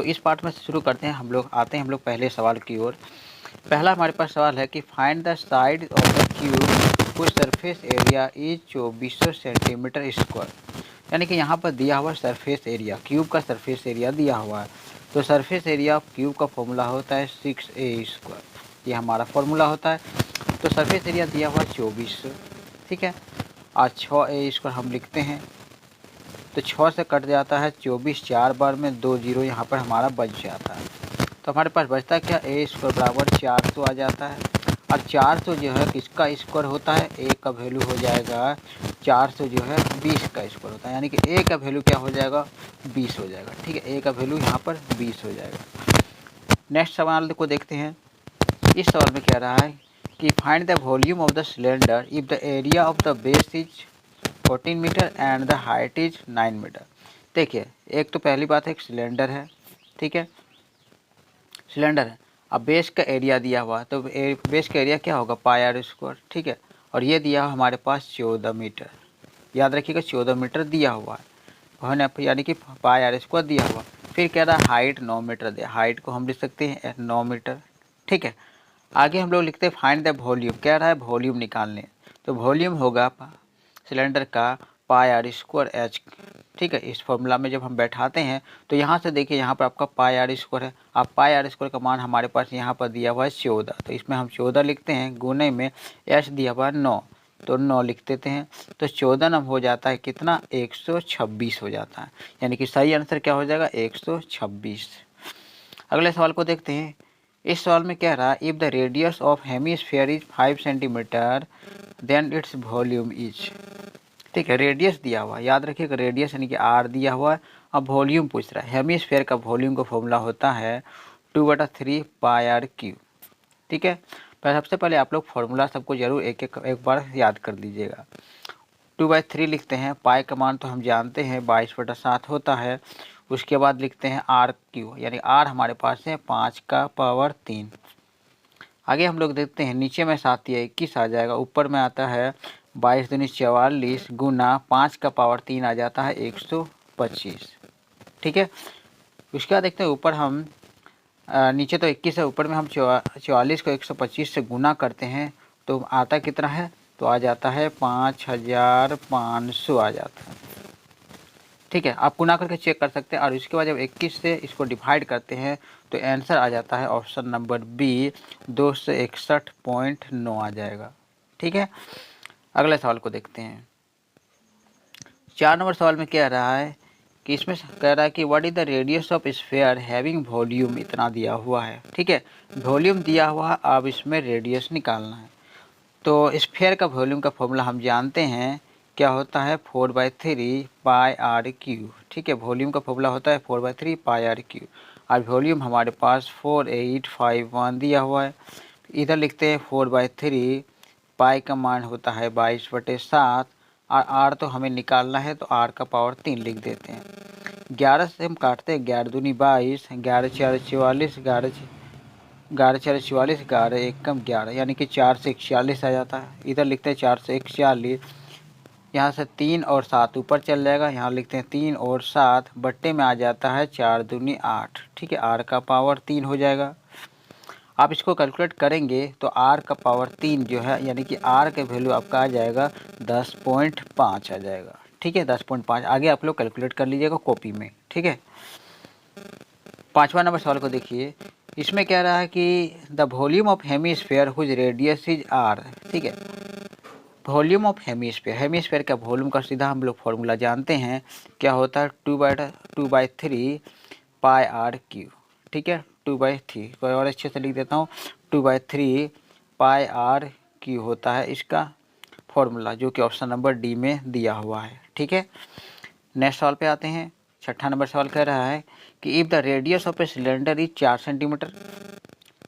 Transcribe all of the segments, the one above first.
इस पार्ट में शुरू करते हैं हम लोग पहले सवाल की ओर। पहला हमारे पास सवाल है कि find the side of the cube कुछ surface area is 2400 centimetre square. यानी कि यहाँ पर दिया हुआ सरफेस एरिया, क्यूब का सरफेस एरिया दिया हुआ है। तो सरफेस एरिया ऑफ क्यूब का फॉर्मूला होता है 6a², ये हमारा फॉर्मूला होता है। तो सरफेस एरिया दिया हुआ 2400, ठीक है। और 6a² हम लिखते हैं, तो 6 से कट जाता है 24, 4 बार में 2 जीरो यहाँ पर हमारा बच जाता है। तो हमारे पास बचता क्या, a² बराबर 400 आ जाता है। और 400 जो है किसका स्क्वायर होता है, a का वैल्यू हो जाएगा 400 जो है 20 का स्क्वायर होता है। यानी कि a का वैल्यू क्या हो जाएगा, 20 हो जाएगा, ठीक है। a का वैल्यू यहाँ पर 20 हो जाएगा। नेक्स्ट सवाल को देखते हैं। इस सवाल में कह रहा है कि find the volume of the cylinder if the area of the base is 14 metre and the height is 9 metre. देखिए, एक तो पहली बात है एक सिलेंडर है, ठीक है, सिलेंडर है। अब बेस का एरिया दिया हुआ है, तो बेस का एरिया क्या होगा, πr², ठीक है। और ये दिया हुआ हमारे पास 14 मीटर, याद रखिएगा 14 मीटर दिया हुआ है, यानी कि πr² दिया हुआ। फिर कह रहा है हाइट 9 मीटर दिया, हाइट को हम लिख सकते हैं 9 मीटर, ठीक है। आगे हम लोग लिखते हैं फाइंड द वॉल्यूम, कह रहा है वॉल्यूम निकालने। तो वॉल्यूम होगा सिलेंडर का πr²h, ठीक है। इस फॉर्मूला में जब हम बैठाते हैं तो यहाँ से देखिए, यहाँ पर आपका πr² है। अब πr² का मान हमारे पास यहाँ पर दिया हुआ है 14, तो इसमें हम 14 लिखते हैं, गुने में h दिया हुआ है 9, तो 9 लिख देते हैं। तो 14 नम हो जाता है कितना, 126 हो जाता है। यानी कि सही आंसर क्या हो जाएगा, 126। अगले सवाल को देखते हैं। इस सवाल में कह रहा है if the radius of hemisphere is 5 centimetre then its volume is, ठीक है। रेडियस दिया हुआ है, याद रखिएगा रेडियस यानी कि r दिया हुआ है। अब वॉल्यूम पूछ रहा है। हेमीस्फीयर का वॉल्यूम का फॉर्मूला होता है 2/3 πr², ठीक है। पर सबसे पहले आप लोग फार्मूला सबको जरूर एक बार याद कर लीजिएगा। 2/3 लिखते हैं, पाई का मान तो हम जानते हैं 22/7 होता है। उसके बाद लिखते हैं r², यानी r हमारे पास है 5⁻3। आगे हम लोग देखते हैं, नीचे में 7 या 21 आ जाएगा, ऊपर में आता है 22 दूनी 44 गुना 5⁻3 आ जाता है 125, ठीक है। उसके बाद देखते हैं ऊपर हम नीचे तो 21 है, ऊपर में हम 44 को 125 से गुना करते हैं तो आता कितना है, तो आ जाता है 5500 आ जाता है, ठीक है। आप गुना करके चेक कर सकते हैं। और उसके बाद जब 21 से इसको डिवाइड करते हैं तो आंसर आ जाता है ऑप्शन नंबर बी, 261.9 आ जाएगा, ठीक है। अगले सवाल को देखते हैं। 4 नंबर सवाल में कह रहा है कि इसमें कह रहा है कि what is the radius of sphere having volume, इतना दिया हुआ है, ठीक है। वॉल्यूम दिया हुआ है, अब इसमें रेडियस निकालना है। तो स्फीयर का वॉल्यूम का फॉर्मूला हम जानते हैं, क्या होता है 4/3 πr², ठीक है। वॉल्यूम का फॉर्मूला होता है 4/3 πr²। और वॉल्यूम हमारे पास 4851 दिया हुआ है। इधर लिखते हैं 4/3, पाई का मान होता है 22/7, और आर तो हमें निकालना है, तो आर का पावर 3 लिख देते हैं। 11 से हम काटते हैं, 11 दूनी 22, 11 4 44, 11 4 44, 11 1 कम 11, यानी कि 4 से 41 आ जाता है। इधर लिखते हैं 4 से 41, यहाँ से 3 और 7 ऊपर चल जाएगा, यहाँ लिखते हैं 3 और 7 बट्टे में आ जाता है 4 दूनी 8, ठीक है। आर का पावर 3 हो जाएगा। आप इसको कैलकुलेट करेंगे तो आर का पावर 3 जो है, यानी कि आर का वैल्यू आपका आ जाएगा 10.5 आ जाएगा, ठीक है। 10.5 आगे आप लोग कैलकुलेट कर लीजिएगा कॉपी में, ठीक है। 5वां नंबर सवाल को देखिए। इसमें कह रहा है कि the volume of hemisphere whose radius is R, ठीक है। वॉल्यूम ऑफ हेमीस्फीयर, हेमीस्फीयर का वॉल्यूम का सीधा हम लोग फॉर्मूला जानते हैं, क्या होता है 2/3 πr², ठीक है। 2/3 कोई और अच्छे से लिख देता हूँ, 2/3 πr² होता है इसका फॉर्मूला, जो कि ऑप्शन नंबर डी में दिया हुआ है, ठीक है। नेक्स्ट सवाल पे आते हैं। 6ठा नंबर सवाल कह रहा है कि if the radius of a cylinder is 4 centimetre,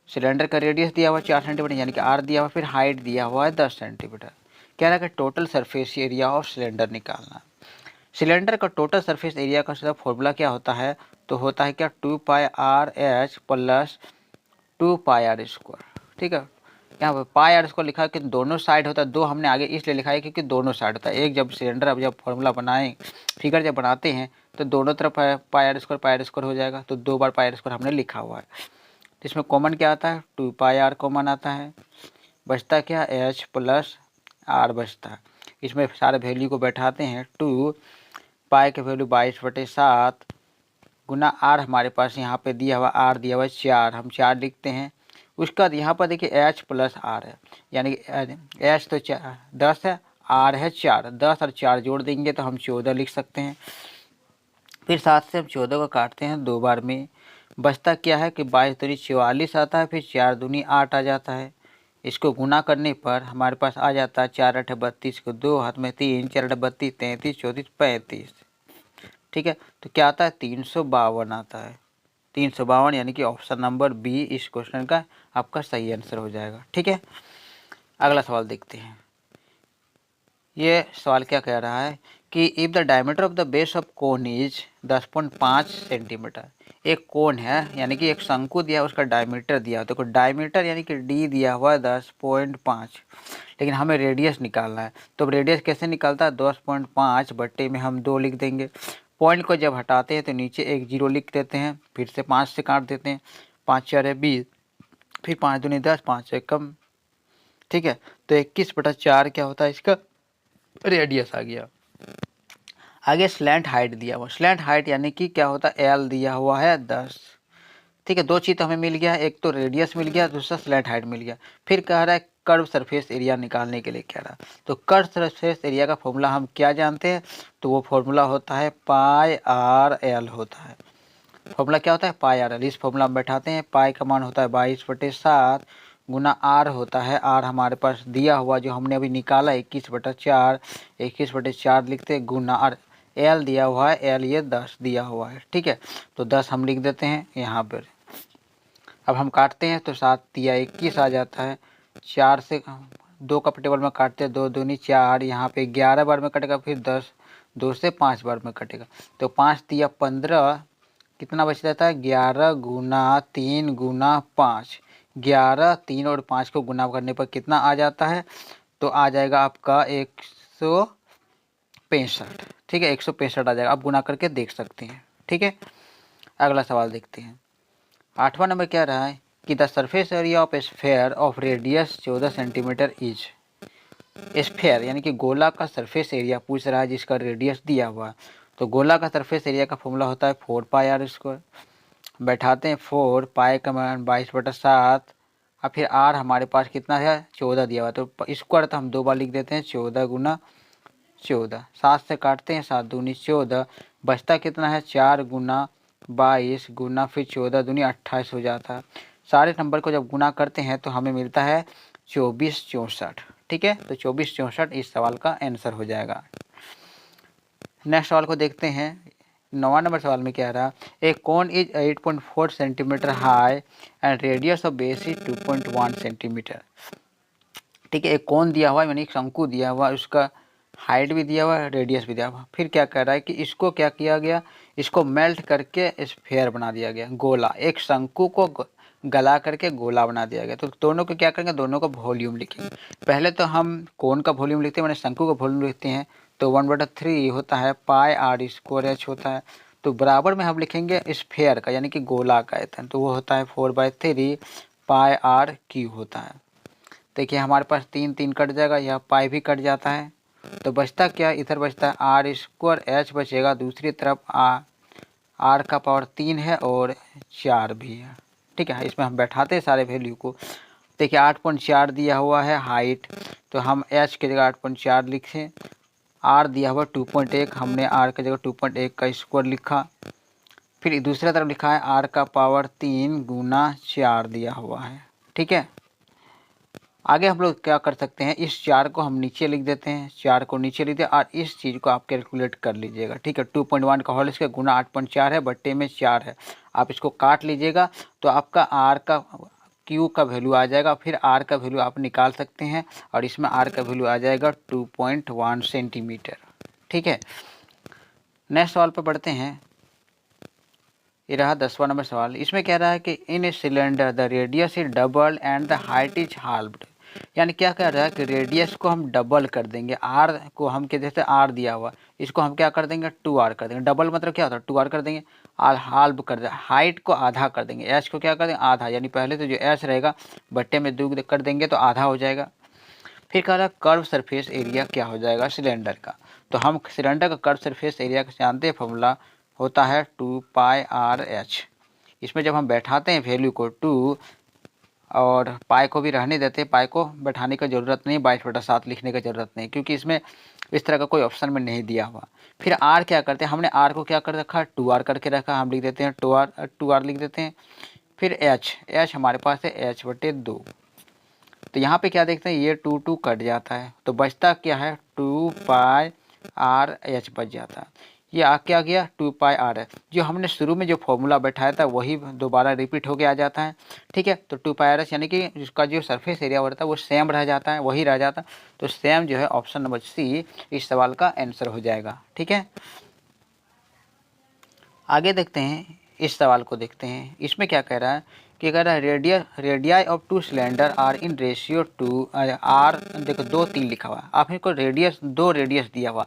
cylinder का रेडियस दिया हुआ 4 सेंटीमीटर, यानी कि आर दिया हुआ, फिर हाइट दिया हुआ है 10 सेंटीमीटर। कह रहा है कि total surface area of cylinder निकालना। सिलेंडर का टोटल सरफेस एरिया का सीधा फॉर्मूला क्या होता है, तो होता है क्या 2πrh प्लस 2πr², ठीक है। यहाँ पर πr² लिखा है कि दोनों साइड होता है, दो हमने आगे इसलिए लिखा है क्योंकि दोनों साइड होता है। एक जब सिलेंडर अब जब फॉर्मूला बनाएं, फिगर जब बनाते हैं तो दोनों तरफ पाई आर स्क्वायर हो जाएगा, तो 2 बार पाई आर स्क्वायर हमने लिखा हुआ है। तो इसमें कॉमन क्या आता है, 2 पाई आर कॉमन आता है, बचता क्या, एच प्लस आर बचता है। इसमें सारे वैल्यू को बैठाते हैं, 2 पाई के वैल्यू 22/7 गुना आर हमारे पास यहाँ पे दिया हुआ, आर दिया हुआ है 4, हम 4 लिखते हैं। उसके बाद यहाँ पर देखिए एच प्लस आर है, यानी कि एच तो 10 है, आर है 4, 10 और 4 जोड़ देंगे तो हम 14 लिख सकते हैं। फिर 7 से हम 14 को काटते हैं 2 बार में, बचता क्या है कि 22 दूनी 44 आता है, फिर 4 दूनी 8 आ जाता है। इसको गुना करने पर हमारे पास आ जाता है 4 8 32 को 2 हाथ में 3, 4 8 32, 33, 34, 35। ठीक है, तो क्या आता है, 352 आता है, 352, यानी कि ऑप्शन नंबर बी इस क्वेश्चन का आपका सही आंसर हो जाएगा। ठीक है, अगला सवाल देखते हैं। ये सवाल क्या कह रहा है कि if the diameter of the base of cone is 10.5 centimetre. एक कोन है, यानी कि एक शंकु दिया, उसका डायमीटर दिया, तो डायमीटर यानी कि डी दिया हुआ है 10.5, लेकिन हमें रेडियस निकालना है। तो रेडियस कैसे निकलता है, 10.5 बट्टे में हम 2 लिख देंगे। पॉइंट को जब हटाते हैं तो नीचे एक 0 लिख देते हैं, फिर से 5 से काट देते हैं, 5 4 है 20, फिर 5 दूनी 10, 5 से कम। ठीक है, तो 21/4 क्या होता है, इसका रेडियस आ गया। आगे स्लैंट हाइट दिया हुआ, स्लैंट हाइट यानी कि क्या होता है, एल दिया हुआ है 10। ठीक है, 2 चीज़ हमें मिल गया, एक तो रेडियस मिल गया, दूसरा स्लैंट हाइट मिल गया। फिर कह रहा है कर्व सरफेस एरिया निकालने के लिए कह रहा है। तो कर्व सरफेस एरिया का फॉर्मूला हम क्या जानते हैं, तो वो फॉर्मूला होता है पाई आर एल होता है। फॉर्मूला क्या होता है, पाई आर एल। इस फॉर्मूला में बैठाते हैं, पाई का मान होता है 22/7 गुना आर होता है, आर हमारे पास दिया हुआ जो हमने अभी निकाला 21/4, 21/4 लिखते गुना आर, एल दिया हुआ है, एल ये 10 दिया हुआ है। ठीक है, तो 10 हम लिख देते हैं यहाँ पर। अब हम काटते हैं तो 7 दिया 21 आ जाता है, 4 से 2 का टेबल में काटते हैं, 2 दूनी 4, यहाँ पे 11 बार में कटेगा, फिर 10, 2 से 5 बार में कटेगा, तो 5 दिया 15, कितना बच जाता है, 11 गुना 3 गुना 5, 11, 3 और 5 को गुना करने पर कितना आ जाता है, तो आ जाएगा आपका 165। ठीक है, 165 आ जाएगा, आप गुना करके देख सकते हैं। ठीक है, अगला सवाल देखते हैं। 8वां नंबर क्या रहा है कि the surface area of sphere of radius 14 centimetre is. Sphere यानी कि गोला का सरफेस एरिया पूछ रहा है जिसका रेडियस दिया हुआ है। तो गोला का सरफेस एरिया का फॉर्मूला होता है 4 पाई आर स्क्वायर। बैठाते हैं 4, पाई का मान 22/7, और फिर आर हमारे पास कितना है, 14 दिया हुआ, तो स्क्वायर तो हम 2 बार लिख देते हैं, 14 गुना 14, 7 से काटते हैं, 7 दूनी 14, बचता कितना है, 4 गुना 22 गुना फिर 14 दूनी 28 हो जाता है। सारे नंबर को जब गुना करते हैं तो हमें मिलता है 2464। ठीक है, तो 2464 इस सवाल का आंसर हो जाएगा। नेक्स्ट सवाल को देखते हैं। 9वां नंबर सवाल में क्या रहा, a cone is 8.4 centimetre high and radius of base is 2.1 centimetre. ठीक है, एक कोन दिया हुआ है, यानी एक शंकु दिया हुआ है, उसका हाइट भी दिया हुआ है, रेडियस भी दिया हुआ है। फिर क्या कह रहा है कि इसको क्या किया गया, इसको मेल्ट करके स्फेयर बना दिया गया, गोला, एक शंकु को गला करके गोला बना दिया गया। तो दोनों को क्या करेंगे, दोनों का वॉल्यूम लिखेंगे। पहले तो हम कोन का वॉल्यूम लिखते हैं, मैंने शंकु का वॉल्यूम लिखते हैं, तो 1/3 होता है पाई आर स्क्वायर एच होता है। तो बराबर में हम लिखेंगे स्फेयर का, यानी कि गोला का आयतन, तो वो होता है 4/3 पाई आर क्यू होता है। देखिए हमारे पास 3 3 कट जाएगा, यह पाई भी कट जाता है, तो बचता क्या, इधर बचता है आर स्क्वायर एच बचेगा, दूसरी तरफ आर का पावर 3 है और 4 भी है। ठीक है, इसमें हम बैठाते हैं सारे वैल्यू को। देखिए 8.4 दिया हुआ है हाइट, तो हम एच की जगह 8.4 लिखें, आर दिया हुआ 2.1, हमने आर की जगह 2.1 का स्क्वायर लिखा। फिर दूसरी तरफ लिखा है आर का पावर 3 गुना 4 दिया हुआ है। ठीक है, आगे हम लोग क्या कर सकते हैं, इस 4 को हम नीचे लिख देते हैं, 4 को नीचे लिख दिया, और इस चीज़ को आप कैलकुलेट कर लीजिएगा। ठीक है, 2.1 का होल स्क्वायर गुना 8.4 है, बट्टे में 4 है, आप इसको काट लीजिएगा, तो आपका आर का क्यू का वैल्यू आ जाएगा। फिर आर का वैल्यू आप निकाल सकते हैं, और इसमें आर का वैल्यू आ जाएगा 2.1 सेंटीमीटर। ठीक है, नेक्स्ट सवाल पर बढ़ते हैं। ये रहा 10वां नंबर सवाल। इसमें कह रहा है कि in a cylinder the radius is double and the height is halved. यानी क्या कर रहा है कि रेडियस को हम डबल कर देंगे, आर को हम क्या जैसे आर दिया हुआ, इसको हम क्या कर देंगे 2r कर देंगे। डबल मतलब क्या होता है 2r कर देंगे, और हाल्व कर देंगे, हाइट को आधा कर देंगे, एच को क्या कर देंगे आधा, यानी पहले तो जो एच रहेगा बट्टे में 2 कर देंगे तो आधा हो जाएगा। फिर कह रहा है कर्व सरफेस एरिया क्या हो जाएगा सिलेंडर का। तो हम सिलेंडर का कर्व सरफेस एरिया का जानते हैं, फॉर्मूला होता है 2πr/h। इसमें जब हम बैठाते हैं वैल्यू को 2 और पाई को भी रहने देते हैं, पाई को बैठाने का ज़रूरत नहीं, 22/7 लिखने का ज़रूरत नहीं, क्योंकि इसमें इस तरह का कोई ऑप्शन में नहीं दिया हुआ। फिर आर क्या करते हैं, हमने आर को क्या कर रखा 2r करके रखा, हम लिख देते हैं 2r लिख देते हैं। फिर एच हमारे पास है h/2। तो यहाँ पे क्या देखते हैं ये 2 कट जाता है, तो बचता क्या है 2πr/h बच जाता है। ये आ क्या गया 2πr है, जो हमने शुरू में जो फॉर्मूला बैठाया था वही दोबारा रिपीट होके आ जाता है। ठीक है, तो 2πr/h यानी कि इसका जो सरफेस एरिया होता है वो सेम रह जाता है, वही रह जाता है। तो सेम जो है ऑप्शन नंबर सी इस सवाल का आंसर हो जाएगा। ठीक है, आगे देखते हैं, इस सवाल को देखते हैं। इसमें क्या कह रहा है कि कह रहा है radii of 2 cylinder are in ratio to R, देखो 2 3 लिखा हुआ है, आपने को रेडियस 2 रेडियस दिया हुआ,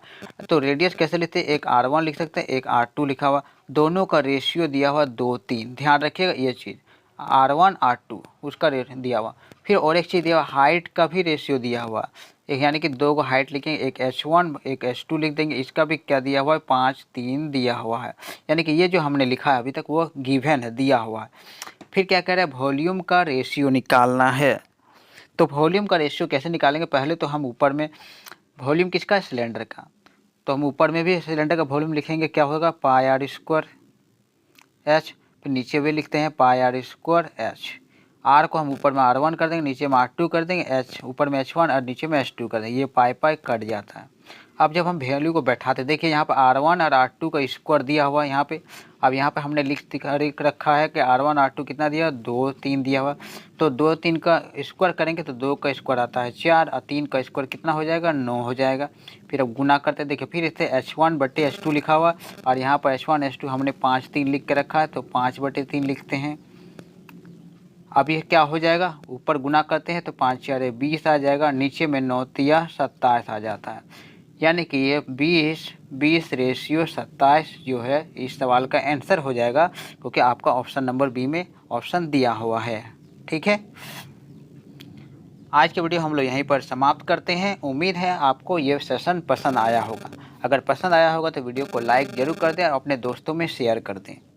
तो रेडियस कैसे लिखते हैं, एक r1 लिख सकते हैं, एक r2 लिखा हुआ, दोनों का रेशियो दिया हुआ 2 3, ध्यान रखिएगा ये चीज़, r1 r2 उसका रेट दिया हुआ। फिर और एक चीज़ दिया हुआ हाइट का भी रेशियो दिया हुआ, एक यानी कि 2 को हाइट लिखेंगे, एक h1 एक h2 लिख देंगे, इसका भी क्या दिया हुआ है 5 3 दिया हुआ है। यानी कि ये जो हमने लिखा है अभी तक वो गिवन है, दिया हुआ है। फिर क्या कह रहा है वॉल्यूम का रेशियो निकालना है। तो वॉल्यूम का रेशियो कैसे निकालेंगे, पहले तो हम ऊपर में वॉल्यूम किसका है सिलेंडर का, तो हम ऊपर में भी सिलेंडर का वॉल्यूम लिखेंगे, क्या होगा πr² h, फिर नीचे भी लिखते हैं πr² h। आर को हम ऊपर में r1 कर देंगे, नीचे में r2 कर देंगे, एच ऊपर में h1 और नीचे में h2 कर देंगे, ये पाई कट जाता है। अब जब हम वैल्यू को बैठाते देखिए यहाँ पर r1 और r2 का स्क्वायर दिया हुआ है यहाँ पे। अब यहाँ पे हमने लिख रखा है कि r1 r2 कितना दिया 2 3 दिया हुआ, तो 2 3 का स्क्वायर करेंगे तो 2 का स्क्वायर आता है 4 और 3 का स्क्वायर कितना हो जाएगा 9 हो जाएगा। फिर अब गुना करते देखिए, फिर इसे h1/h2 लिखा हुआ और यहाँ पर h1 h2 हमने 5 3 लिख के रखा है, तो 5/3 लिखते हैं। अब ये क्या हो जाएगा, ऊपर गुना करते हैं तो 5 4 20 आ जाएगा, नीचे में 9 3 27 आ जाता है। यानी कि ये 20 रेशियो 27 जो है इस सवाल का आंसर हो जाएगा, क्योंकि आपका ऑप्शन नंबर बी में ऑप्शन दिया हुआ है। ठीक है, आज की वीडियो हम लोग यहीं पर समाप्त करते हैं। उम्मीद है आपको ये सेशन पसंद आया होगा। अगर पसंद आया होगा तो वीडियो को लाइक ज़रूर कर दें और अपने दोस्तों में शेयर कर दें।